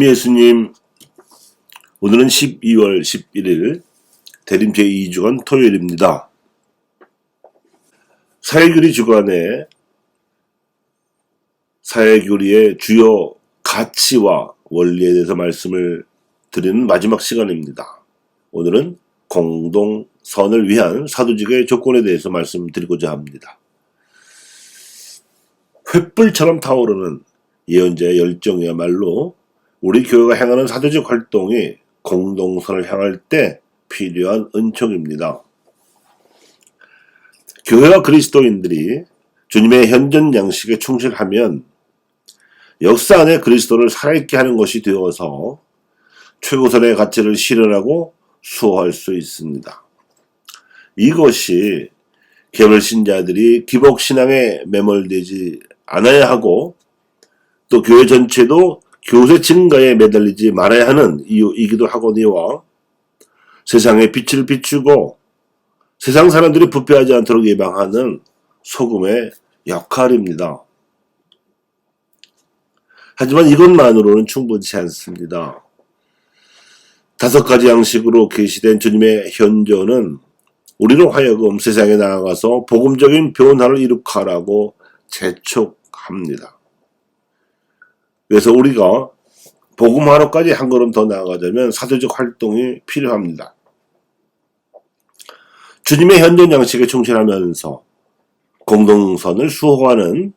예수님, 오늘은 12월 11일 대림 제2주간 토요일입니다. 사회교리 주간에 사회교리의 주요 가치와 원리에 대해서 말씀을 드리는 마지막 시간입니다. 오늘은 공동선을 위한 사도직의 조건에 대해서 말씀드리고자 합니다. 횃불처럼 타오르는 예언자의 열정이야말로 우리 교회가 행하는 사도직 활동이 공동선을 향할 때 필요한 은총입니다. 교회와 그리스도인들이 주님의 현존 양식에 충실하면 역사 안에 그리스도를 살아있게 하는 것이 되어서 최고선의 가치를 실현하고 수호할 수 있습니다. 이것이 개별신자들이 기복신앙에 매몰되지 않아야 하고 또 교회 전체도 교세 증가에 매달리지 말아야 하는 이유이기도 하거니와 세상의 빛을 비추고 세상 사람들이 부패하지 않도록 예방하는 소금의 역할입니다. 하지만 이것만으로는 충분치 않습니다. 5가지 양식으로 계시된 주님의 현존은 우리로 하여금 세상에 나아가서 복음적인 변화를 이룩하라고 재촉합니다. 그래서 우리가 복음화로까지 한 걸음 더 나아가자면 사도적 활동이 필요합니다. 주님의 현존 양식에 충실하면서 공동선을 수호하는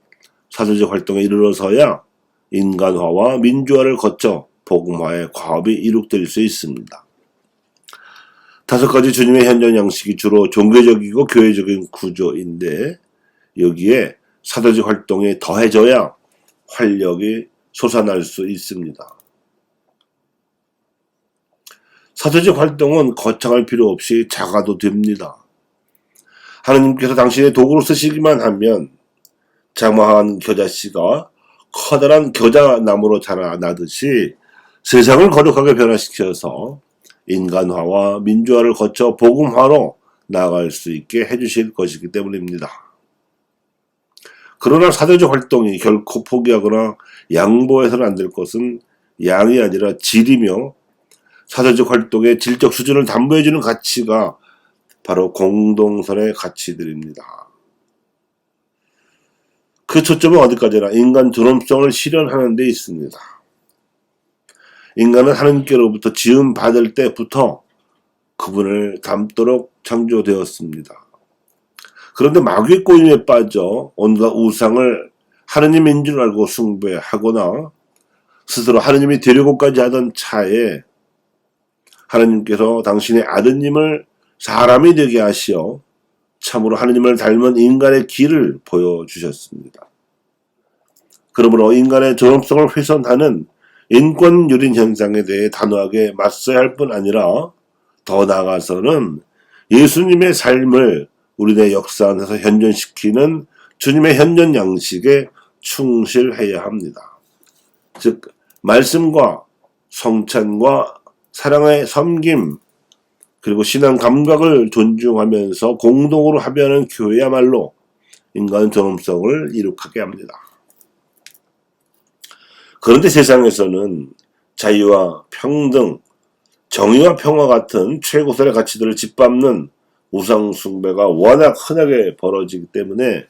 사도적 활동에 이르러서야 인간화와 민주화를 거쳐 복음화의 과업이 이룩될 수 있습니다. 5가지 주님의 현존 양식이 주로 종교적이고 교회적인 구조인데 여기에 사도적 활동이 더해져야 활력이 솟아날 수 있습니다. 사도적 활동은 거창할 필요 없이 작아도 됩니다. 하나님께서 당신의 도구로 쓰시기만 하면 장마한 겨자씨가 커다란 겨자나무로 자라나듯이 세상을 거룩하게 변화시켜서 인간화와 민주화를 거쳐 복음화로 나아갈 수 있게 해주실 것이기 때문입니다. 그러나 사도적 활동이 결코 포기하거나 양보해서는 안 될 것은 양이 아니라 질이며 사도적 활동의 질적 수준을 담보해주는 가치가 바로 공동선의 가치들입니다. 그 초점은 어디까지나 인간 존엄성을 실현하는 데 있습니다. 인간은 하나님께로부터 지음 받을 때부터 그분을 닮도록 창조되었습니다. 그런데 마귀의 꼬임에 빠져 온갖 우상을 하느님인 줄 알고 숭배하거나 스스로 하느님이 되려고까지 하던 차에 하느님께서 당신의 아드님을 사람이 되게 하시어 참으로 하느님을 닮은 인간의 길을 보여주셨습니다. 그러므로 인간의 존엄성을 훼손하는 인권유린 현상에 대해 단호하게 맞서야 할 뿐 아니라 더 나아가서는 예수님의 삶을 우리네 역사 안에서 현존시키는 주님의 현존 양식에 충실해야 합니다. 즉 말씀과 성찬과 사랑의 섬김 그리고 신앙 감각을 존중하면서 공동으로 합의하는 교회야말로 인간 존엄성을 이룩하게 합니다. 그런데 세상에서는 자유와 평등, 정의와 평화 같은 최고선의 가치들을 짓밟는 우상 숭배가 워낙 흔하게 벌어지기 때문에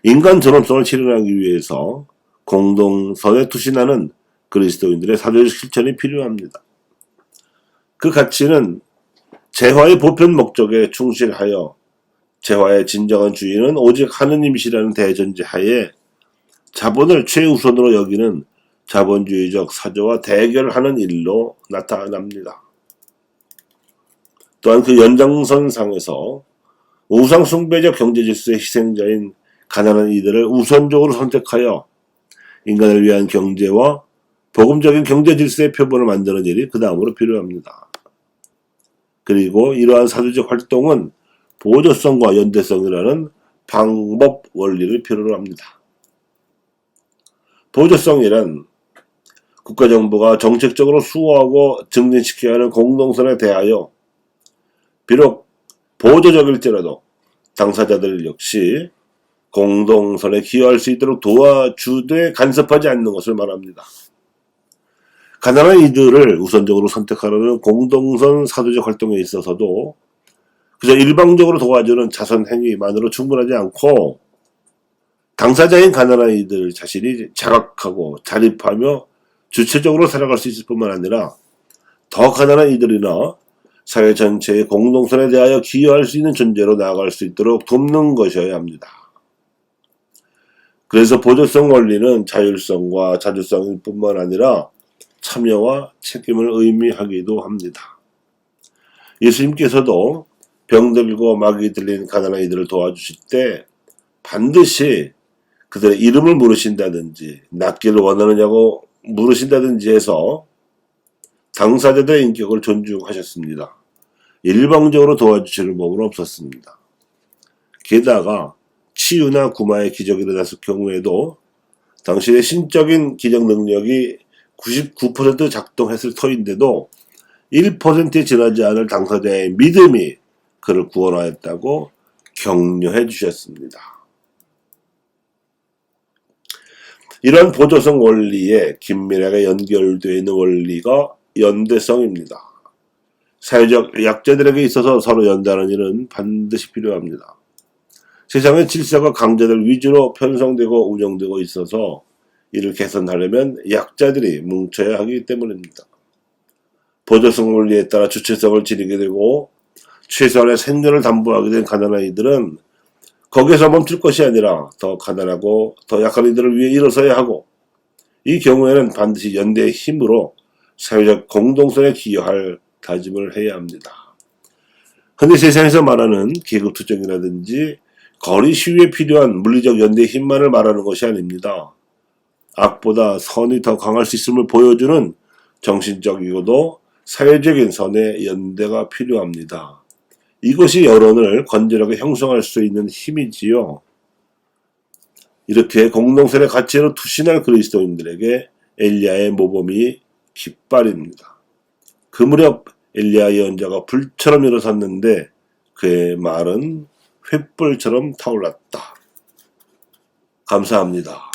인간 존엄성을 실현하기 위해서 공동선에 투신하는 그리스도인들의 사도적 실천이 필요합니다. 그 가치는 재화의 보편 목적에 충실하여 재화의 진정한 주인은 오직 하느님이시라는 대전제하에 자본을 최우선으로 여기는 자본주의적 사조와 대결하는 일로 나타납니다. 또한 그 연장선상에서 우상숭배적 경제질서의 희생자인 가난한 이들을 우선적으로 선택하여 인간을 위한 경제와 복음적인 경제질서의 표본을 만드는 일이 그 다음으로 필요합니다. 그리고 이러한 사도적 활동은 보조성과 연대성이라는 방법 원리를 필요로 합니다. 보조성이란 국가정부가 정책적으로 수호하고 증진시켜야 하는 공동선에 대하여 비록 보조적일지라도 당사자들 역시 공동선에 기여할 수 있도록 도와주되 간섭하지 않는 것을 말합니다. 가난한 이들을 우선적으로 선택하려는 공동선 사회적 활동에 있어서도 그저 일방적으로 도와주는 자선 행위만으로 충분하지 않고 당사자인 가난한 이들 자신이 자각하고 자립하며 주체적으로 살아갈 수 있을 뿐만 아니라 더 가난한 이들이나 사회 전체의 공동선에 대하여 기여할 수 있는 존재로 나아갈 수 있도록 돕는 것이어야 합니다. 그래서 보조성 원리는 자율성과 자주성일 뿐만 아니라 참여와 책임을 의미하기도 합니다. 예수님께서도 병들고 마귀 들린 가난한 이들을 도와주실 때 반드시 그들의 이름을 물으신다든지 낫기를 원하느냐고 물으신다든지 해서 당사자들의 인격을 존중하셨습니다. 일방적으로 도와주시는 법은 없었습니다. 게다가 치유나 구마의 기적이 일어났을 경우에도 당신의 신적인 기적 능력이 99% 작동했을 터인데도 1%에 지나지 않을 당사자의 믿음이 그를 구원하였다고 격려해 주셨습니다. 이런 보조성 원리에 긴밀하게 연결되어 있는 원리가 연대성입니다. 사회적 약자들에게 있어서 서로 연대하는 일은 반드시 필요합니다. 세상의 질서가 강자들 위주로 편성되고 운영되고 있어서 이를 개선하려면 약자들이 뭉쳐야 하기 때문입니다. 보조성 원리에 따라 주체성을 지니게 되고 최소한의 생존을 담보하게 된 가난한 이들은 거기에서 멈출 것이 아니라 더 가난하고 더 약한 이들을 위해 일어서야 하고 이 경우에는 반드시 연대의 힘으로 사회적 공동선에 기여할 다짐을 해야 합니다. 현대 세상에서 말하는 계급투쟁이라든지 거리 시위에 필요한 물리적 연대의 힘만을 말하는 것이 아닙니다. 악보다 선이 더 강할 수 있음을 보여주는 정신적이고도 사회적인 선의 연대가 필요합니다. 이것이 여론을 건전하게 형성할 수 있는 힘이지요. 이렇게 공동선의 가치로 투신할 그리스도인들에게 엘리야의 모범이 깃발입니다. 그 무렵 엘리야 예언자가 불처럼 일어섰는데 그의 말은 횃불처럼 타올랐다. 감사합니다.